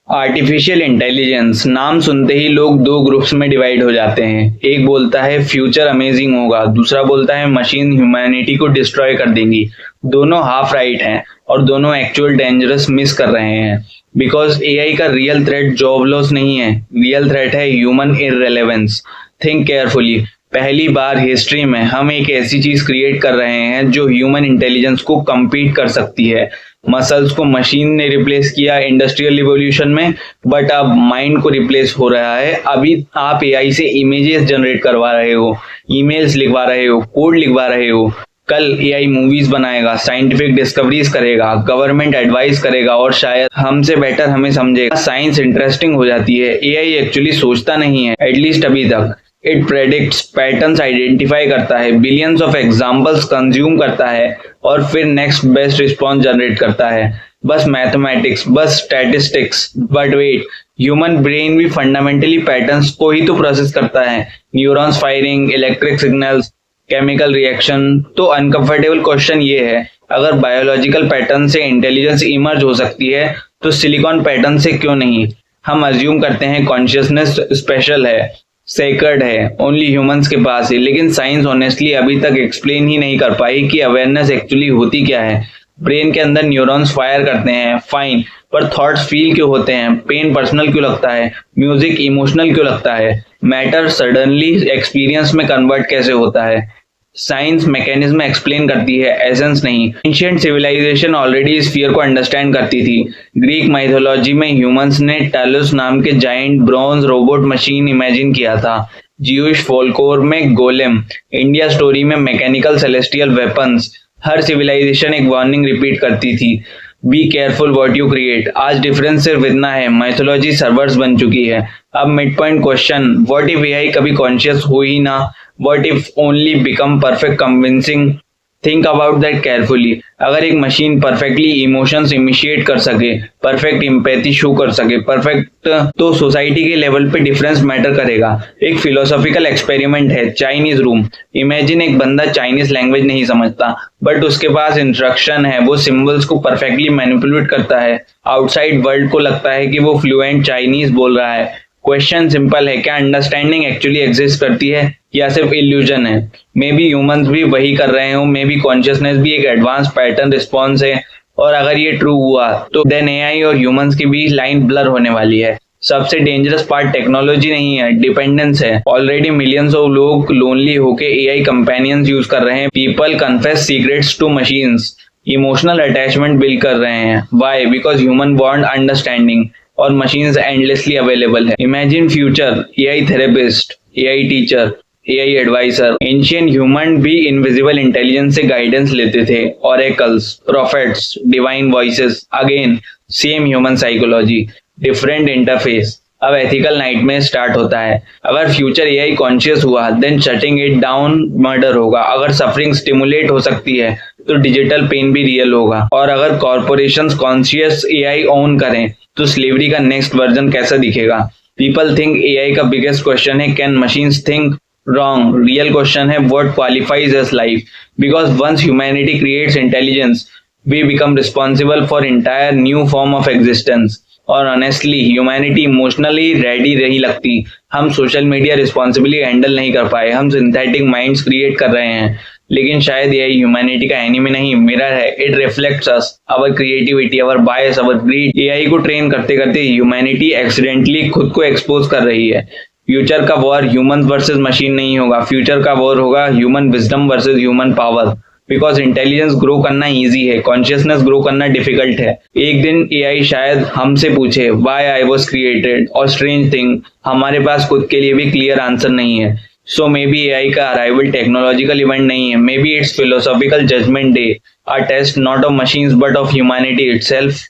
Artificial intelligence नाम सुनते ही लोग दो ग्रुप्स में डिवाइड हो जाते हैं। एक बोलता है फ्यूचर अमेजिंग होगा, दूसरा बोलता है मशीन ह्यूमैनिटी को डिस्ट्रॉय कर देंगी। दोनों हाफ राइट हैं और दोनों एक्चुअल डेंजरस मिस कर रहे हैं। बिकॉज एआई का रियल थ्रेट जॉब लॉस नहीं है, रियल थ्रेट है ह्यूमन इररेलेवेंस। थिंक केयरफुली, पहली बार हिस्ट्री में हम एक ऐसी चीज क्रिएट कर रहे हैं जो ह्यूमन इंटेलिजेंस को compete कर सकती है। मसल्स को मशीन ने रिप्लेस किया इंडस्ट्रियल रिवॉल्यूशन में, बट अब माइंड को रिप्लेस हो रहा है। अभी आप एआई से इमेजेस जनरेट करवा रहे हो, ईमेल्स लिखवा रहे हो, कोड लिखवा रहे हो। कल एआई मूवीज बनाएगा, साइंटिफिक डिस्कवरीज करेगा, गवर्नमेंट एडवाइस करेगा और शायद हमसे बेटर हमें समझेगा। साइंस इंटरेस्टिंग हो जाती है। एआई एक्चुअली सोचता नहीं है, एटलीस्ट अभी तक। इट प्रेडिक्ट्स, पैटर्न्स आइडेंटिफाई करता है, बिलियंस ऑफ एग्जांपल्स कंज्यूम करता है और फिर नेक्स्ट बेस्ट रिस्पॉन्स जनरेट करता है। बस मैथमेटिक्स, बस statistics. But wait, human brain भी फंडामेंटली पैटर्न्स को ही तो प्रोसेस करता है। Neurons firing, electric signals, chemical reaction. तो अनकंफर्टेबल क्वेश्चन ये है, अगर बायोलॉजिकल पैटर्न से इंटेलिजेंस इमर्ज हो सकती है तो सिलिकॉन पैटर्न से क्यों नहीं? हम अज्यूम करते हैं कॉन्शियसनेस स्पेशल है, सेक्रेड है, ओनली ह्यूमंस के पास है। लेकिन साइंस ऑनेस्टली अभी तक एक्सप्लेन ही नहीं कर पाई कि अवेयरनेस एक्चुअली होती क्या है। ब्रेन के अंदर न्यूरॉन्स फायर करते हैं, फाइन, पर थॉट्स फील क्यों होते हैं? पेन पर्सनल क्यों लगता है? म्यूजिक इमोशनल क्यों लगता है? मैटर सडनली एक्सपीरियंस में कन्वर्ट कैसे होता है? साइंस मैकेनिज्म एक्सप्लेन करती है, एसेंस नहीं। एंशिएंट सिविलाइजेशन ऑलरेडी इस फियर को अंडरस्टैंड करती थी। ग्रीक माइथोलॉजी में ह्यूमंस ने टैलोस नाम के giant bronze robot machine imagine किया था। ज्यूइश फोल्कोर में गोलेम, इंडिया स्टोरी में मैकेनिकल सेलेस्टियल वेपन्स। हर सिविलाइजेशन एक वार्निंग रिपीट करती थी, be careful what you create. आज डिफरेंस सिर्फ इतना है, माइथोलॉजी सर्वर्स बन चुकी है। अब mid point question, what if AI कभी कॉन्शियस हो ही ना? What if only become perfect convincing? Think about that carefully. अगर एक मशीन परफेक्टली इमोशंस इनिशिएट कर सके, परफेक्ट इम्पैथी शो कर सके, परफेक्ट, तो सोसाइटी के लेवल पे डिफरेंस मैटर करेगा। एक फिलोसॉफिकल एक्सपेरिमेंट है, चाइनीज रूम। इमेजिन एक बंदा चाइनीज लैंग्वेज नहीं समझता, बट उसके पास इंस्ट्रक्शन है, वो सिंबल्स को परफेक्टली मैनिपुलेट करता है। आउटसाइड वर्ल्ड को लगता है कि वो फ्लुएंट चाइनीज बोल रहा है। क्वेश्चन सिंपल है, क्या अंडरस्टैंडिंग एक्चुअली एग्जिस्ट करती है या सिर्फ इल्यूजन है? मे बी ह्यूमंस भी वही कर रहे हो, मे बी कॉन्शियसनेस भी एक एडवांस पैटर्न रिस्पॉन्स है। और अगर ये ट्रू हुआ तो देन एआई और ह्यूमंस के बीच लाइन ब्लर होने वाली है। सबसे डेंजरस पार्ट टेक्नोलॉजी नहीं है, डिपेंडेंस है। ऑलरेडी मिलियंस ऑफ लोग लोनली होके एआई कंपेनियंस यूज कर रहे हैं। People confess secrets to machines, emotional attachment build कर रहे हैं। Why? Because human want understanding और मशीन्स एंडलेसली अवेलेबल है। Imagine future, AI therapist, AI teacher, AI advisor. Ancient human भी इनविजिबल इंटेलिजेंस से गाइडेंस लेते थे, oracles, prophets, divine voices. Again same human psychology, different interface. अब ethical nightmare start होता है। अगर फ्यूचर एआई कॉन्शियस हुआ, then shutting it down murder होगा। अगर सफरिंग स्टिमुलेट हो सकती है तो डिजिटल पेन भी रियल होगा। और अगर कॉर्पोरेशंस कॉन्शियस एआई ओन करें तो स्लेवरी का नेक्स्ट वर्जन कैसा दिखेगा? पीपल थिंक एआई का बिगेस्ट क्वेश्चन है, can machines think? Wrong. Real question है, what qualifies as life? Because once humanity creates intelligence, we become responsible for entire new form of existence. और honestly humanity emotionally ready नहीं लगती। हम social media responsibly handle नहीं कर पाए, हम synthetic minds create कर रहे हैं। लेकिन शायद यही ह्यूमैनिटी का एनिमी नहीं, मिरर है। It reflects us, our creativity, our bias, our greed. AI को ट्रेन करते करते ह्यूमैनिटी एक्सीडेंटली खुद को एक्सपोज कर रही है। फ्यूचर का वॉर ह्यूमन वर्सेस मशीन नहीं होगा, फ्यूचर का वॉर होगा human wisdom versus human power. Because intelligence grow करना इजी है, कॉन्शियसनेस ग्रो करना डिफिकल्ट है। एक दिन एआई शायद हमसे पूछे व्हाई आई वाज क्रिएटेड, और स्ट्रेंज थिंग, हमारे पास खुद के लिए भी क्लियर आंसर नहीं है। सो मे बी एआई का अराइवल टेक्नोलॉजिकल इवेंट नहीं है, maybe it's philosophical judgement day, a test not of machines but of humanity itself.